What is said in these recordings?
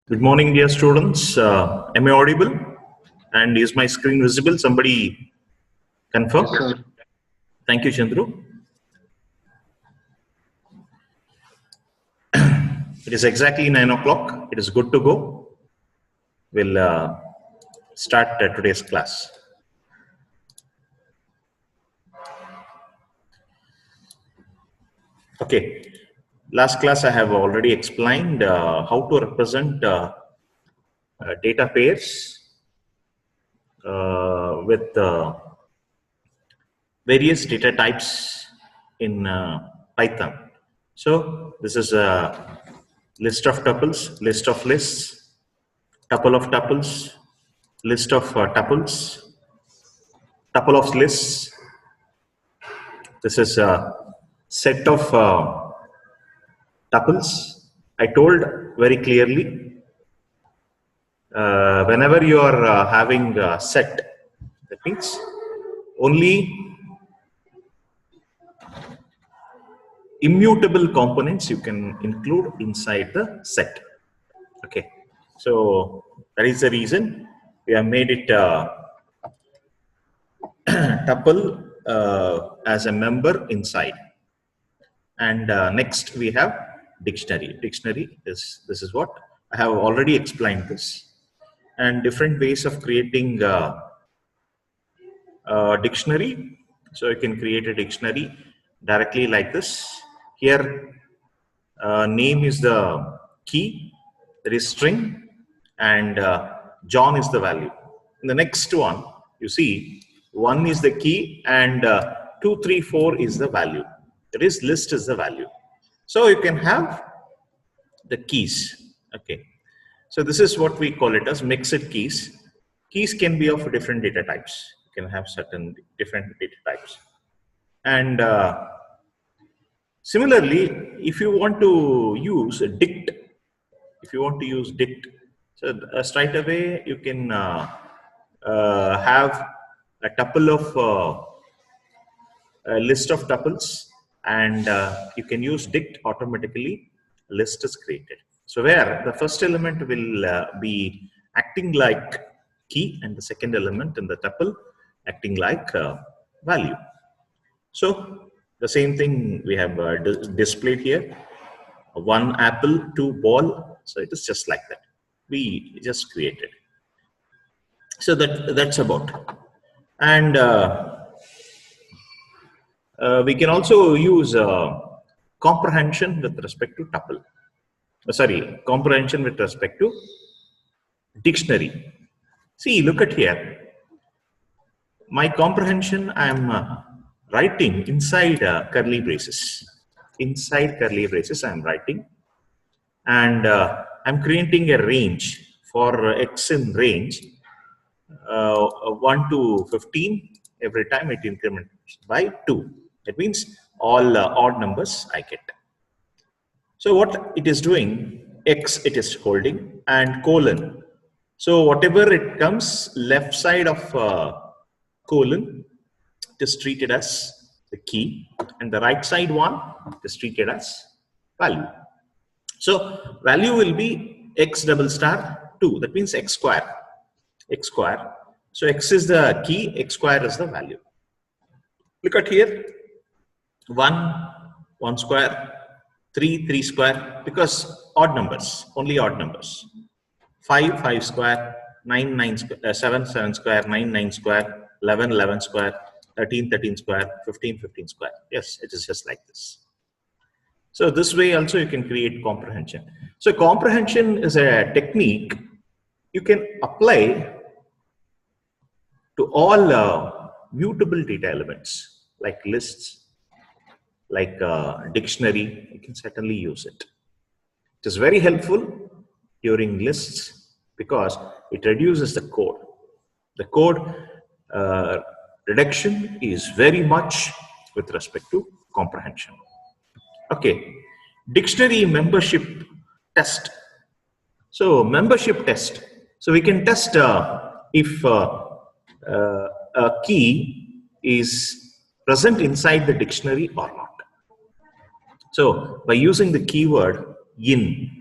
Good morning, dear students. Am I audible? And is my screen visible? Somebody confirm? Yes, sir. Thank you, Chandru. It is exactly 9 o'clock. It is good to go. We'll start today's class. Okay. Last class I have already explained how to represent data pairs with various data types in Python. So this is a list of tuples, list of lists, tuple of tuples, list of tuples, tuple of lists. This is a set of tuples. I told very clearly, whenever you are having a set, that means only immutable components you can include inside the set. Okay, so that is the reason we have made it tuple as a member inside. And next we have dictionary. Dictionary is, this is what I have already explained this, and different ways of creating dictionary. So you can create a dictionary directly like this. Here name is the key, there is string, and John is the value. In the next one, you see 1 is the key and 2, 3, 4 is the value. There is list is the value. So you can have the keys. Okay. So this is what we call it as mixed keys. Keys can be of different data types. You can have certain different data types. And similarly, if you want to use a dict, so straight away you can have a tuple of a list of tuples, and you can use dict automatically. List is created. So where the first element will be acting like key, and the second element in the tuple acting like value. So the same thing we have displayed here. 1 apple, 2 ball. So it is just like that. We just created. So that's about. And we can also use comprehension with respect to tuple. Comprehension with respect to dictionary. See, look at here. My comprehension I am writing inside curly braces. Inside curly braces I am writing, and I'm creating a range for x in range 1 to 15. Every time it increments by 2. That means all odd numbers I get. So what it is doing, x it is holding, and colon. So whatever it comes left side of colon, it is treated as the key, and the right side one is treated as value. So value will be x double star 2. That means x square. X square. So x is the key, x square is the value. Look at here. 1 square, 3 square, because odd numbers, only odd numbers. 5 square, 9 square, 7 square, 9 square, 11 square, 13 square, 15 square. Yes, it is just like this. So this way also you can create comprehension. So comprehension is a technique you can apply to all mutable data elements like lists, like dictionary. You can certainly use it. It is very helpful during lists because it reduces the code. The code reduction is very much with respect to comprehension. Okay, dictionary membership test. So membership test. So we can test if a key is present inside the dictionary or not. So by using the keyword in,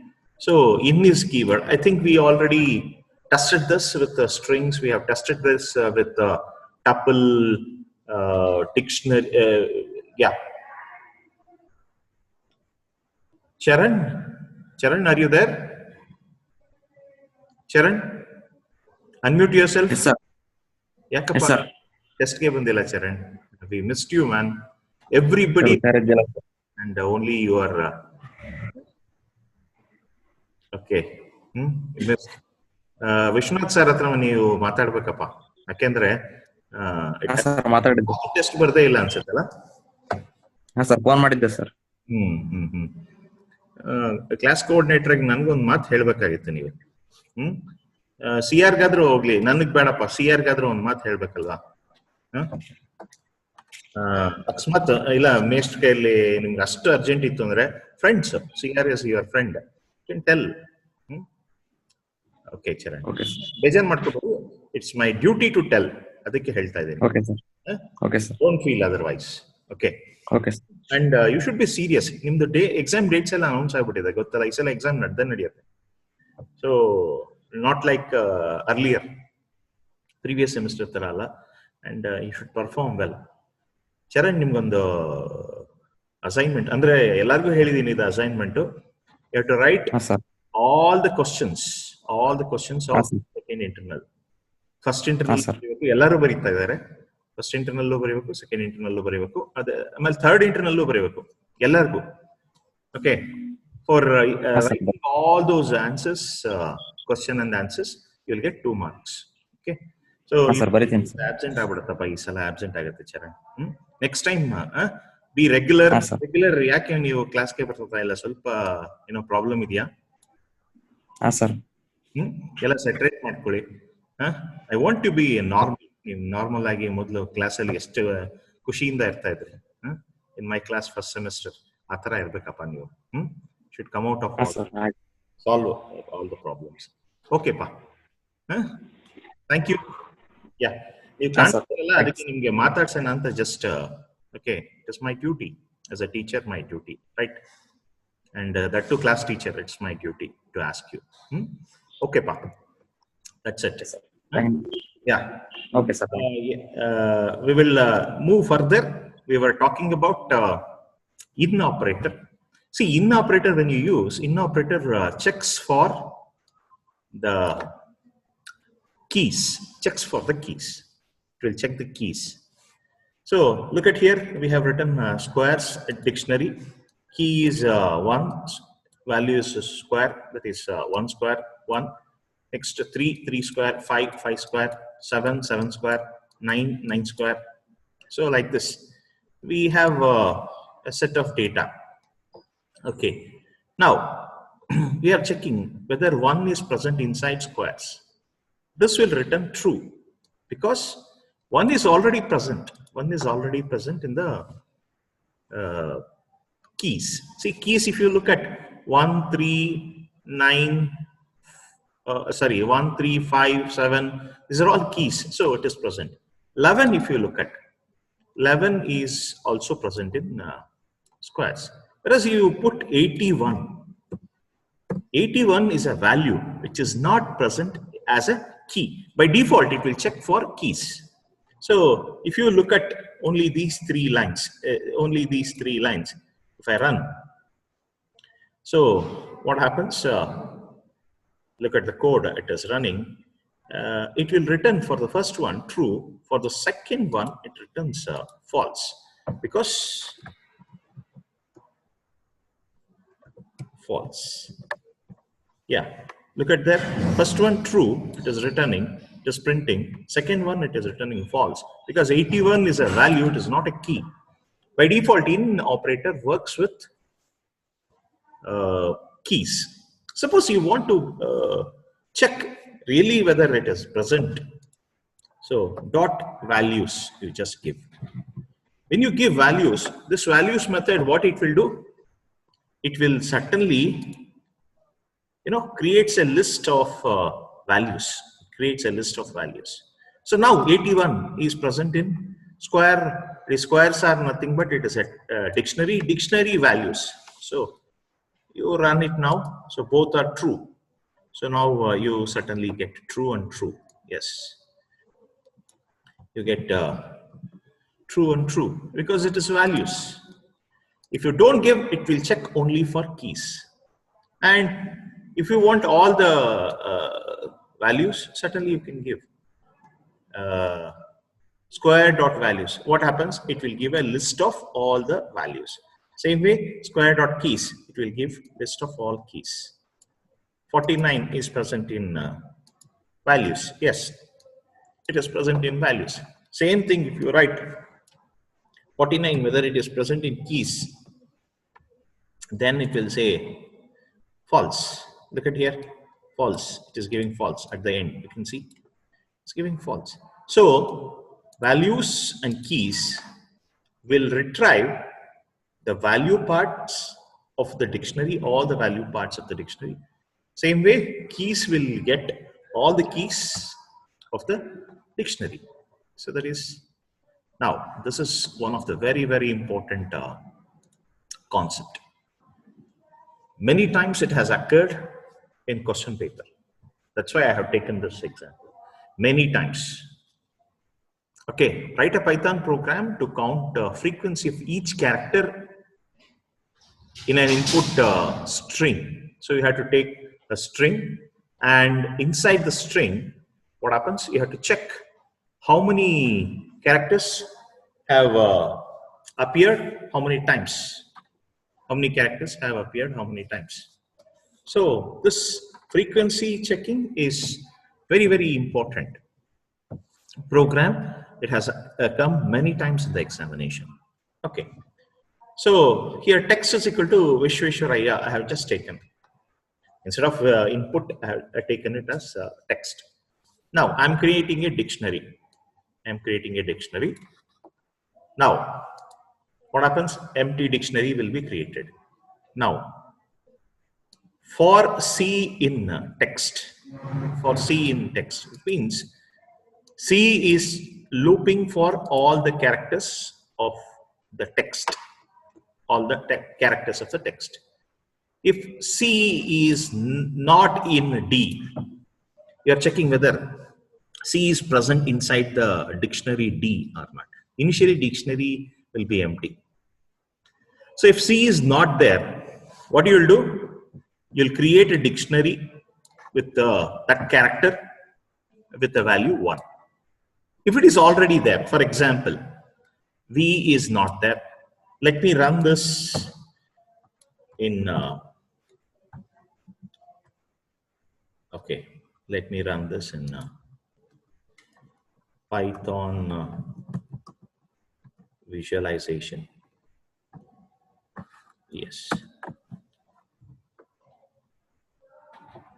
So in his keyword, I think we already tested this with the strings. We have tested this with the tuple dictionary. Yeah. Charan, are you there? Charan, unmute yourself. Yes, sir. Yakappa, Yes, sir. test ke bandila Charan. We missed you, man. Everybody, and only you are. Okay. Missed. Vishwanath sir ಹತ್ರ ನೀವು ಮಾತಾಡ್ಬೇಕಪ್ಪ, ಯಾಕೆಂದ್ರೆ test ಬರ್ದೇ ಇಲ್ಲ ಅನ್ಸುತ್ತಲ್ಲ. Sir phone ಮಾಡಿದ್ದೆ sir. Class coordinator ನನ್ಗೊಂದು ಮಾತು ಹೇಳ್ಬೇಕಾಗಿತ್ತು ನೀವು. C R ಗಾದ್ರೂ ಹೋಗ್ಲಿ, ನನಗ್ ಬೇಡಪ್ಪ, ಸಿ ಆರ್ ಗಾದ್ರೂ ಒಂದ್ ಮಾತು ಹೇಳ್ಬೇಕಲ್ವಾ. ಅಕಸ್ಮಾತ್ ಇಲ್ಲ ಮೇಸ್ಟ್ ಕೈಯಲ್ಲಿ ನಿಮ್ಗೆ ಅಷ್ಟು ಅರ್ಜೆಂಟ್ ಇತ್ತು ಅಂದ್ರೆ, friends, C R is your friend, can tell. Okay Charan, ಬೇಜಾರ್ ಮಾಡ್ಕೋಬಹುದು. It's my duty to tell, ಅದಕ್ಕೆ ಹೇಳ್ತಾ ಇದ್ದೀನಿ. Don't feel otherwise. Okay. And you should be serious. ನಿಮ್ದು ಎಕ್ಸಾಮ್ ಡೇಟ್ಸ್ ಎಲ್ಲ ಅನೌನ್ಸ್ ಆಗ್ಬಿಟ್ಟಿದೆ, ಗೊತ್ತಲ್ಲ. ಈ ಸಲ ಎಕ್ಸಾಮ್ ನಡೆಯುತ್ತೆ. So not like earlier, previous semester ತರ ಅಲ್ಲ. And you should perform well. Charan, ನಿಮ್ಗೊಂದು ಅಸೈನ್ಮೆಂಟ್ ಅಂದ್ರೆ ಎಲ್ಲರಿಗೂ ಹೇಳಿದೀನಿ, ಇದು assignment. You have to write all the questions of second internal. First internal ಎಲ್ಲರೂ ಬರೀತಾ ಇದ್ದಾರೆ. ಫಸ್ಟ್ ಇಂಟರ್ನಲ್ ಬರೀಬೇಕು, ಸೆಕೆಂಡ್ ಇಂಟರ್ನಲ್ ಬರೀಬೇಕು, ಅದೇ ಆಮೇಲೆ ಥರ್ಡ್ ಇಂಟರ್ನಲ್ ಬರೀಬೇಕು ಎಲ್ಲರಿಗೂ. Okay, for all those answers, question and answers, you will get 2 marks. Okay. So absent ಆಗ್ಬಿಡುತ್ತಪ್ಪ, ಈ ಸಲ ಆಬ್ಸೆಂಟ್ ಆಗುತ್ತೆ Charan. Next time be regular. ಯಾಕೆ ನೀವು ಕ್ಲಾಸ್ಗೆ ಬರ್ತಾ ಇಲ್ಲ? ಸ್ವಲ್ಪ ಏನೋ ಪ್ರಾಬ್ಲಮ್ ಇದೆಯಾ? ಎಲ್ಲ ಸೆಟ್ರೇಟ್ ಮಾಡ್ಕೊಳ್ಳಿ. I want to be normal ಆಗಿ. ಮೊದಲು ಕ್ಲಾಸಲ್ಲಿ ಎಷ್ಟು ಖುಷಿಯಿಂದ ಇರ್ತಾ ಇದ್ರಿ. In my class first semester ಆ ತರ ಇರ್ಬೇಕಪ್ಪ ನೀವು. Should come out of solve all the problems. ಓಕೆಪಾ, ಥ್ಯಾಂಕ್ ಯು. ಯಾ, ನೀವು ಕಾಣ್ತಿರಲ್ಲ, ಅದಕ್ಕೆ ನಿಮ್ಗೆ ಮಾತಾಡ್ಸೋಣ ಅಂತ just. Okay, it's my duty as a teacher, my duty, right? And that to class teacher, it's my duty to ask you. Okay, pa. That's it. Yeah. Okay, sir. We will move further. We were talking about in operator. See, in operator, when you use in operator, checks for the keys. Checks for the keys. It will check the keys. So look at here. We have written squares at dictionary. Key is 1, value is square, that is 1 square, 1. Next 3 square, 5 square, 7 square, 9 square. So like this, we have a set of data. Okay, now we are checking whether 1 is present inside squares. This will return true because 1 is already present. 1 is already present in the keys. See, keys, if you look at 1, 3, 9, 1, 3, 5, 7, these are all keys, so it is present. 11, if you look at 11 is also present in squares. Whereas you put 81, 81 is a value which is not present as a key. By default, it will check for keys. So if you look at only these 3 lines, if I run, so what happens? Look at the code, it is running. It will return for the first one true. For the second one, it returns false because false. Yeah, look at that. First one true, it is returning, it is printing. Second one, it is returning false because 81 is a value, it is not a key. By default, in operator works with keys. Suppose you want to check really whether it is present. So dot values you just give. When you give values, this values method, what it will do? It will certainly, creates a list of values. Creates a list of values. So now 81 is present in square. The squares are nothing but it is a dictionary values. So You run it now. So both are true. So now you certainly get true and true. Yes. You get true and true because it is values. If you don't give, it will check only for keys. And if you want all the values, certainly you can give square dot values. What happens? It will give a list of all the values. Same way, square dot keys, it will give list of all keys. 49 is present in values. Yes, it is present in values. Same thing if you write 49, whether it is present in keys, then it will say false. Look at here, false. It is giving false at the end. You can see it's giving false. So values and keys will retrieve the value parts of the dictionary, all the value parts of the dictionary. Same way, keys will get all the keys of the dictionary. So that is, now this is one of the very, very important concept. Many times it has occurred in question paper. That's why I have taken this example. Many times. Okay, write a Python program to count frequency of each character in an input string. So you have to take a string, and inside the string, what happens? You have to check how many characters have appeared, how many times. How many characters have appeared, how many times. So this frequency checking is very, very important program. It has come many times in the examination. Okay. So here text is equal to Vishweshwaraya I have just taken. Instead of input, I have taken it as text. Now I'm creating a dictionary. I'm creating a dictionary. Now, what happens? Empty dictionary will be created. Now, for C in text, it means C is looping for all the characters of the text, all the characters of the text. If C is not in D, you are checking whether C is present inside the dictionary D or not. Initially, dictionary will be empty. So if C is not there, what you will do? You'll create a dictionary with that character with the value 1. If it is already there, for example, V is not there. Let me run this in, okay, let me run this in Python visualization. Yes.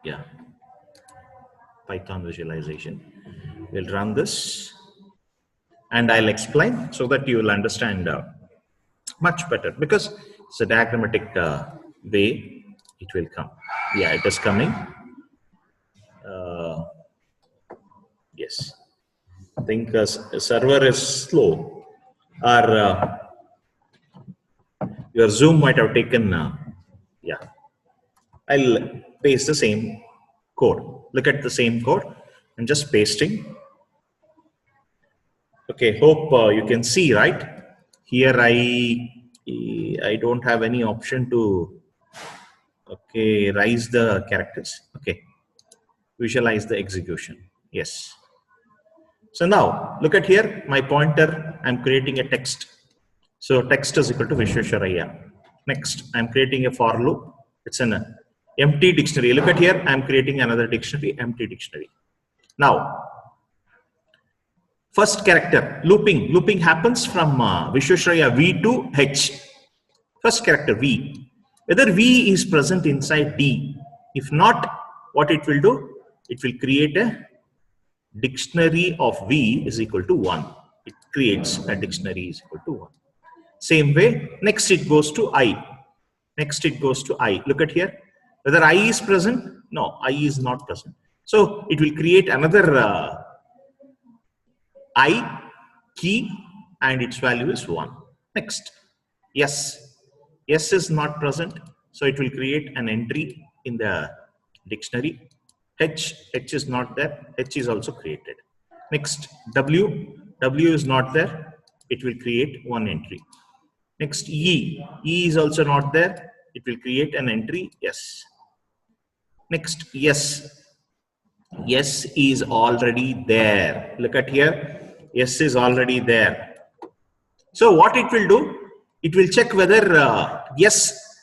Yeah. Python visualization. We'll run this and I'll explain so that you will understand much better, because it's a diagrammatic way it will come. Yeah, it is coming. Yes. I think server is slow, or your Zoom might have taken, yeah. I'll paste the same code. Look at the same code. I'm just pasting. Okay, hope you can see, right? Here I don't have any option to, okay, raise the characters. Okay, visualize the execution. Yes. So now look at here, my pointer, I'm creating a text. So text is equal to Vishweshwaraya. Next, I'm creating a for loop. It's an empty dictionary. Look at here, I'm creating another dictionary, empty dictionary. Now, first character, looping. Looping happens from Vishweshwaraya V to H. First character V. Whether V is present inside D. If not, what it will do? It will create a dictionary of V is equal to 1. It creates a dictionary is equal to 1. Same way, next it goes to I. Next it goes to I. Look at here. Whether I is present? No, I is not present. So it will create another I key and its value is 1. Next, yes. Yes is not present. So it will create an entry in the dictionary. H is not there. H is also created. Next, W is not there. It will create one entry. Next, E is also not there. It will create an entry. Yes. Next, yes is already there. Look at here. Yes is already there. So what it will do? It will check whether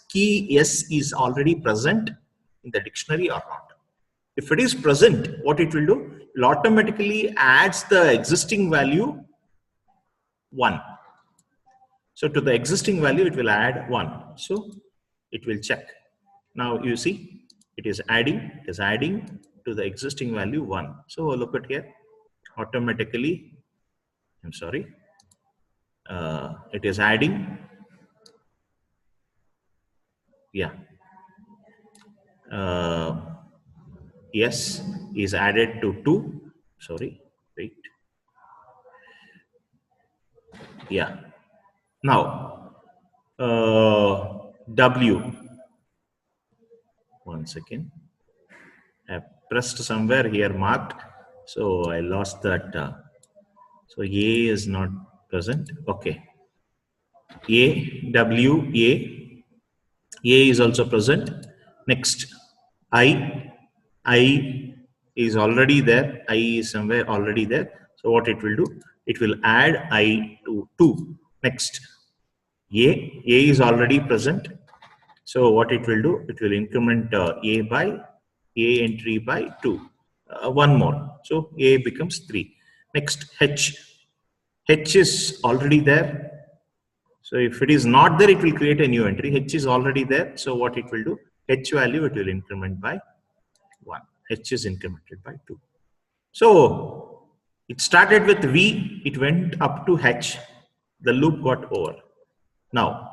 key yes is already present in the dictionary or not. If it is present, what it will do? It will automatically adds the existing value 1. So to the existing value, it will add 1. So it will check. Now you see, it is adding to the existing value 1. So look at here, automatically, I'm sorry, it is adding, yeah, yes is added to 2, sorry, wait, yeah. Now, W, one second, I pressed somewhere here marked, so I lost that. So A is not present. Okay. A is also present. Next, I is already there. I is somewhere already there. So what it will do? It will add I to 2. Next, A is already present. So what it will do? It will increment A entry by 2. One more. So A becomes 3. Next, H is already there. So if it is not there, it will create a new entry. H is already there. So what it will do? H value, it will increment by 1. H is incremented by 2. So it started with V. It went up to H. The loop got over. Now,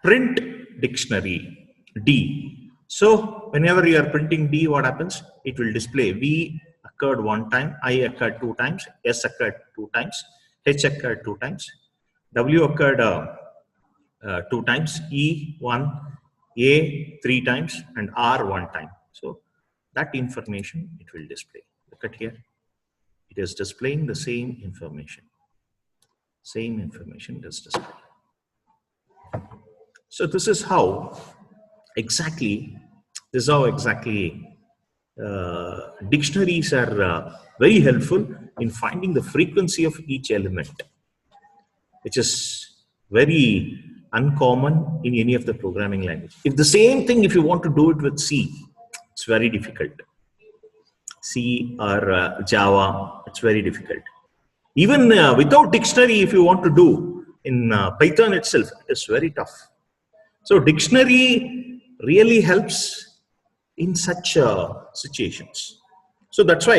print dictionary, D. So whenever you are printing D, what happens? It will display V occurred 1 time, I occurred 2 times, S occurred 2 times, H occurred 2 times, W occurred 2 times, E 1, A 3 times, and R 1 time. So that information it will display. Look at here. It is displaying the same information. Same information does display. So this is how exactly dictionaries are very helpful in finding the frequency of each element, which is very uncommon in any of the programming language. If the same thing, if you want to do it with C, it's very difficult. C or Java, it's very difficult. Even without dictionary, if you want to do in Python itself, it's very tough. So dictionary really helps in such situations. So that's why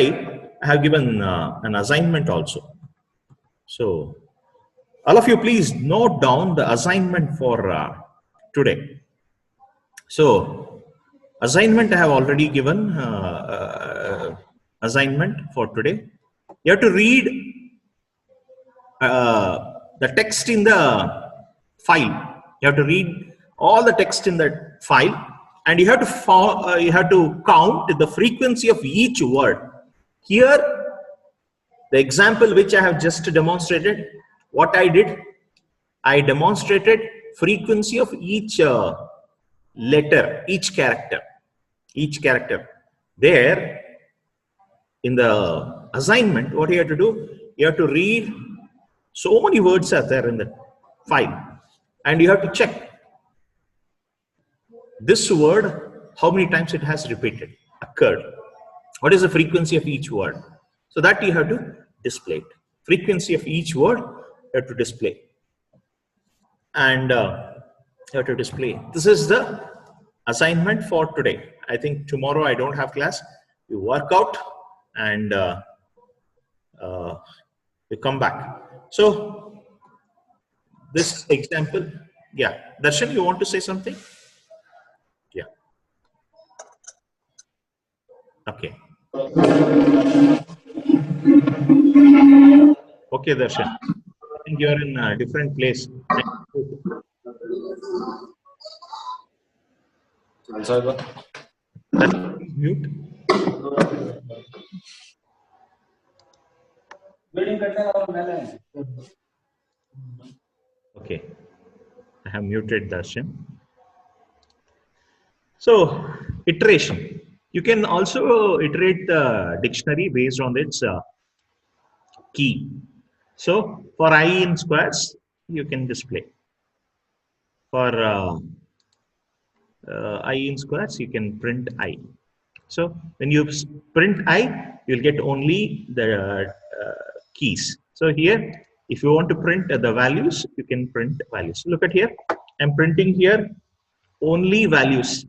I have given an assignment also. So all of you please note down the assignment for today. So assignment I have already given assignment for today. You have to read the text in the file. You have to read all the text in the file, and you have to count the frequency of each word. Here, the example which I have just demonstrated, what I did, I demonstrated frequency of each letter, each character. There, in the assignment, what you have to do, you have to read, so many words are there in the file, and you have to check this word, how many times it has repeated, occurred. What is the frequency of each word? So that you have to display it. Frequency of each word, you have to display. And you have to display. This is the assignment for today. I think tomorrow I don't have class. You work out and you come back. So this example, yeah. Darshan, you want to say something? Yeah. Okay. Okay, Darshan. I think you are in a different place. Mute. Okay, I have muted Darshan. So, iteration. You can also iterate the dictionary based on its key. So, for I in squares, you can display. For I in squares, you can print I. So, when you print I, you'll get only the keys. So, here, if you want to print the values, you can print values. Look at here. I'm printing here only values.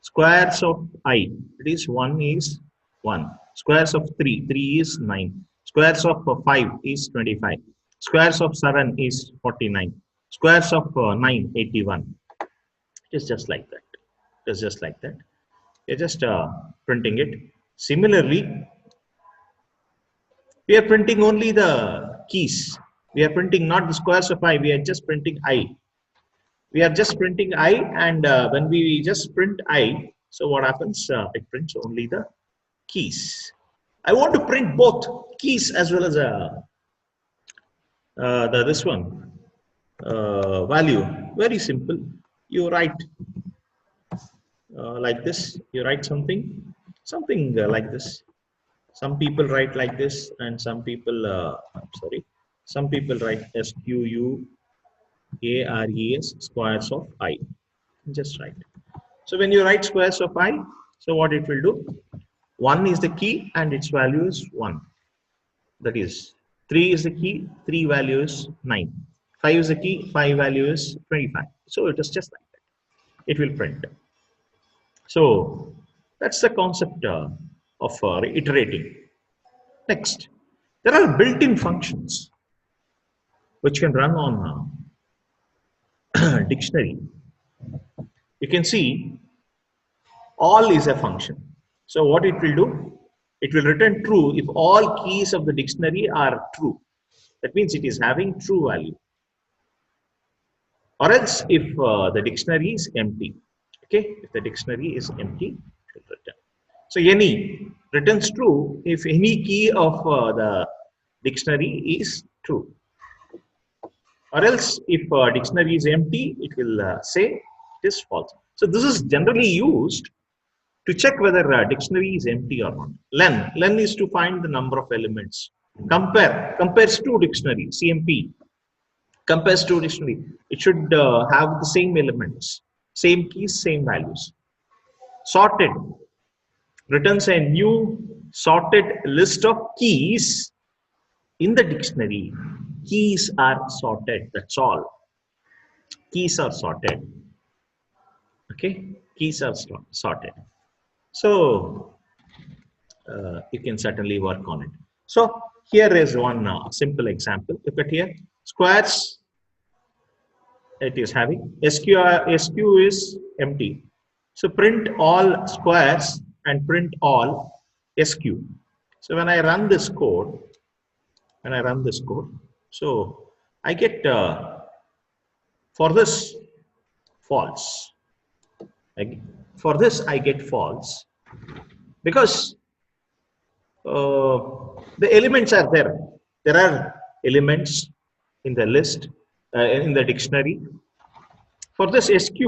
Squares of I, it is 1 is 1. Squares of 3, 3 is 9. Squares of 5 is 25. Squares of 7 is 49. Squares of 9, 81. It is just like that. It is just like that. You're just printing it. Similarly, we are printing only the keys. We are printing not the squares of I, we are just printing I. We are just printing I, and when we just print I, so what happens? It prints only the keys. I want to print both keys as well as this one value. Very simple. You write like this. You write something like this. Some people write like this, and some people some people write SQUARES squares of I. Just write. So when you write squares of I, so what it will do? 1 is the key and its value is 1. That is 3 is the key, 3 value is 9. 5 is the key, 5 value is 25. So it is just like that. It will print. So that's the concept of iterating. Next, there are built-in functions which can run on dictionary. You can see all is a function. So what it will do? It will return true if all keys of the dictionary are true. That means it is having true value. Or else if the dictionary is empty. Okay, if the dictionary is empty, it will return. So any returns true if any key of the dictionary is true. Or else if dictionary is empty, it will say it is false. So this is generally used to check whether a dictionary is empty or not. Len is to find the number of elements. Compares to dictionary, CMP. Compares to dictionary. It should have the same elements, same keys, same values. Sorted returns a new sorted list of keys in the dictionary. Keys are sorted, that's all. Keys are sorted. Okay, keys are sorted. So you can certainly work on it. So here is one simple example. Look at here. Squares, it is having SQ is empty. So print all squares and print all SQ. So when I run this code, so I get for this false. For this I get false because the elements are there. There are elements in the list, in the dictionary. For this SQ,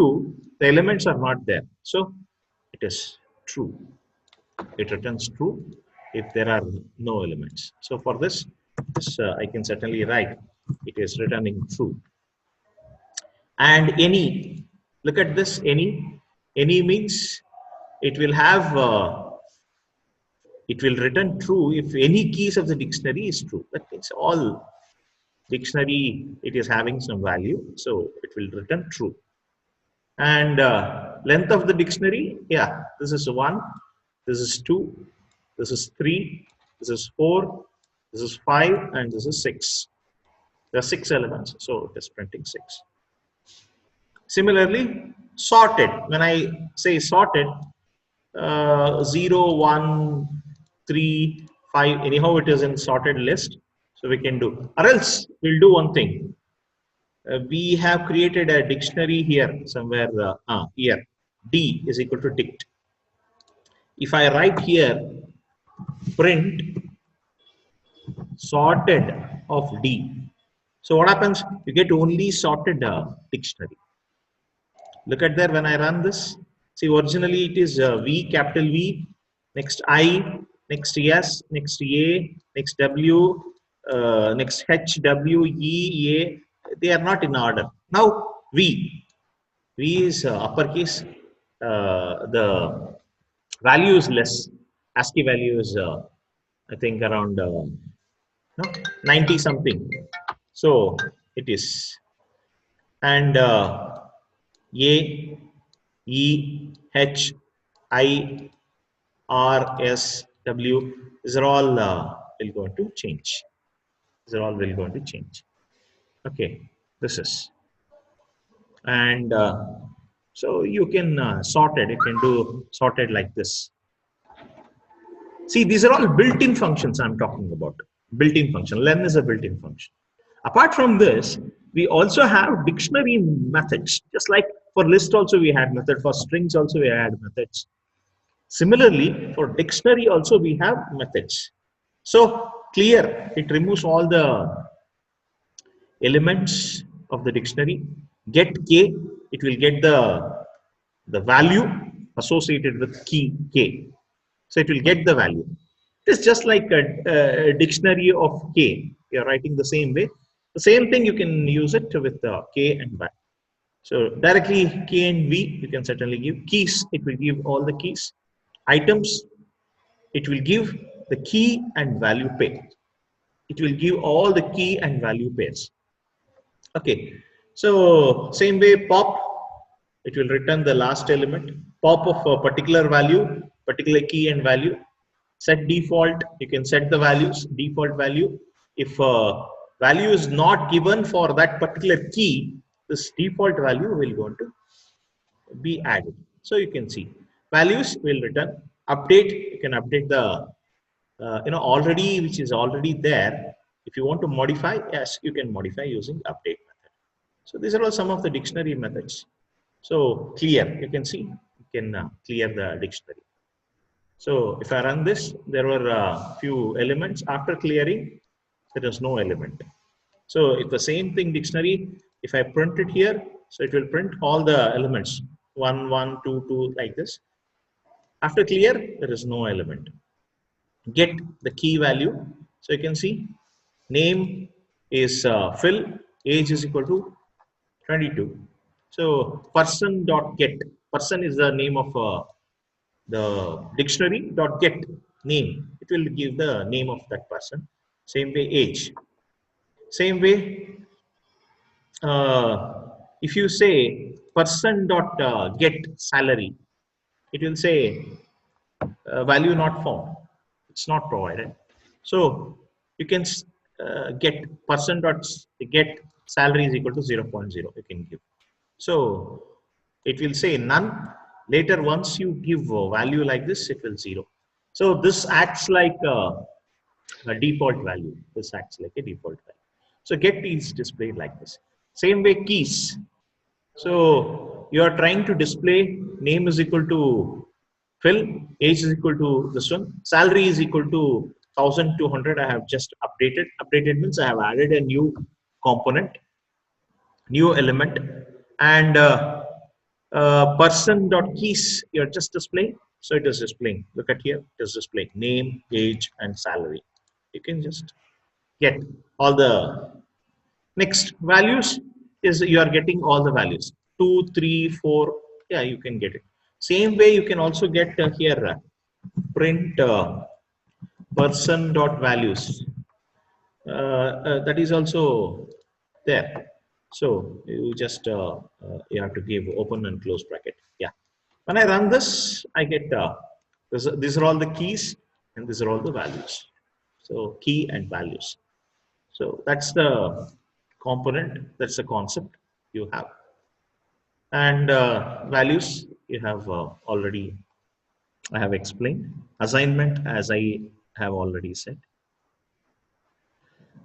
the elements are not there. So it is true. It returns true if there are no elements. So for this I can certainly write it is returning true. And any, look at this, any means it will have it will return true if any keys of the dictionary is true. That means all dictionary, it is having some value, so it will return true. And length of the dictionary, yeah, this is 1, this is 2, this is 3, this is 4, this is 5, and this is 6. There are 6 elements, so it is printing 6. Similarly, sorted, when I say sorted, 0, 1, 3, 5, anyhow it is in sorted list, so we can do. Or else we'll do one thing. We have created a dictionary here somewhere here. D is equal to dict. If I write here print sorted of D, so what happens? You get only sorted dictionary. Look at there when I run this. See, originally it is V, capital V, next I, next S, next A, next W, next H, W, E, A. They are not in order. Now V. V is uppercase. The value is less. ASCII value is, I think, around no, 90 something. So it is. And A, E, H, I, R, S, W, these are all will going to change. These are all will going to change. Okay, this is. And so you can sort it. You can do sorted like this. See, these are all built-in functions I'm talking about. Built-in function. Len is a built-in function. Apart from this, we also have dictionary methods. Just like for list also we had method. For strings also we had methods. Similarly, for dictionary also we have methods. So clear, it removes all the elements of the dictionary. Get K, it will get the value associated with key K. So it will get the value. It is just like a dictionary of K. You are writing the same way. The same thing you can use it with K and Y. So directly K and V, you can certainly give. Keys, it will give all the keys. Items, it will give the key and value pair. It will give all the key and value pairs. Okay, so same way pop, it will return the last element. Pop of a particular value, particular key and value. Set default, you can set the values, default value. If value is not given for that particular key, this default value will go to be added. So you can see values will return. Update, you can update the already which is already there. If you want to modify, yes, you can modify using update method. So these are all some of the dictionary methods. So clear, you can see, you can clear the dictionary. So if I run this, there were a few elements. After clearing, there is no element. So if the same thing dictionary, if I print it here, so it will print all the elements 1, 1, 2, 2 like this. After clear, there is no element. Get the key value. So you can see name is Phil, age is equal to 22. So person dot get, person is the name of the dictionary dot get name. It will give the name of that person. Same way age. Same way if you say person dot get salary, it will say value not found. It's not provided. So you can get person dot get salary is equal to 0.0. You can give. So it will say none. Later, once you give a value like this, it will 0. So this acts like a default value. This acts like a default value. So get is displayed like this. Same way keys. So you are trying to display name is equal to Phil, age is equal to this one, salary is equal to 1200. I have just updated. Updated means I have added a new component, new element, and person dot keys. You're just displaying. So it is displaying. Look at here. It is displaying name, age, and salary. You can just get all the next values is you are getting all the values 2, 3, 4. Yeah, you can get it. Same way you can also get here print person dot values. That is also there. So you just you have to give open and close bracket. Yeah. When I run this, I get these are all the keys and these are all the values. So key and values. So that's the component. That's the concept you have. And values you have already I have explained. Assignment as I have already said.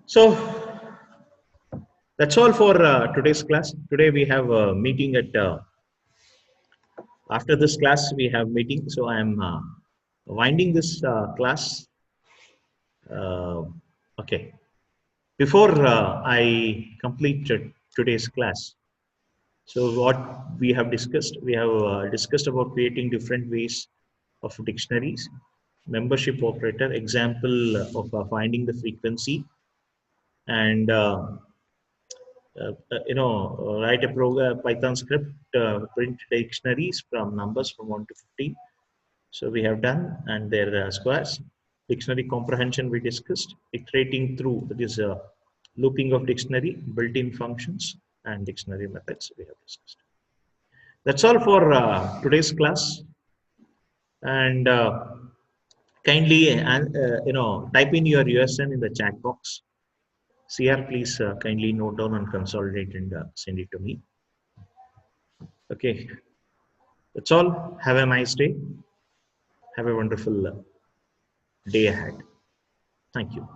So that's all for today's class. Today we have a meeting at After this class, we have meeting. So I am winding this class. Okay. Before I complete today's class, so what we have discussed, we have discussed about creating different ways of dictionaries, membership operator, example of finding the frequency, and write a program Python script, print dictionaries from numbers from 1 to 50. So we have done, and their squares. Dictionary comprehension we discussed, iterating through, that is looping of dictionary, built-in functions, and dictionary methods we have discussed. That's all for today's class. And kindly, type in your USN in the chat box. CR, please kindly note down and consolidate and send it to me. Okay, that's all. Have a nice day. Have a wonderful day ahead. Thank you.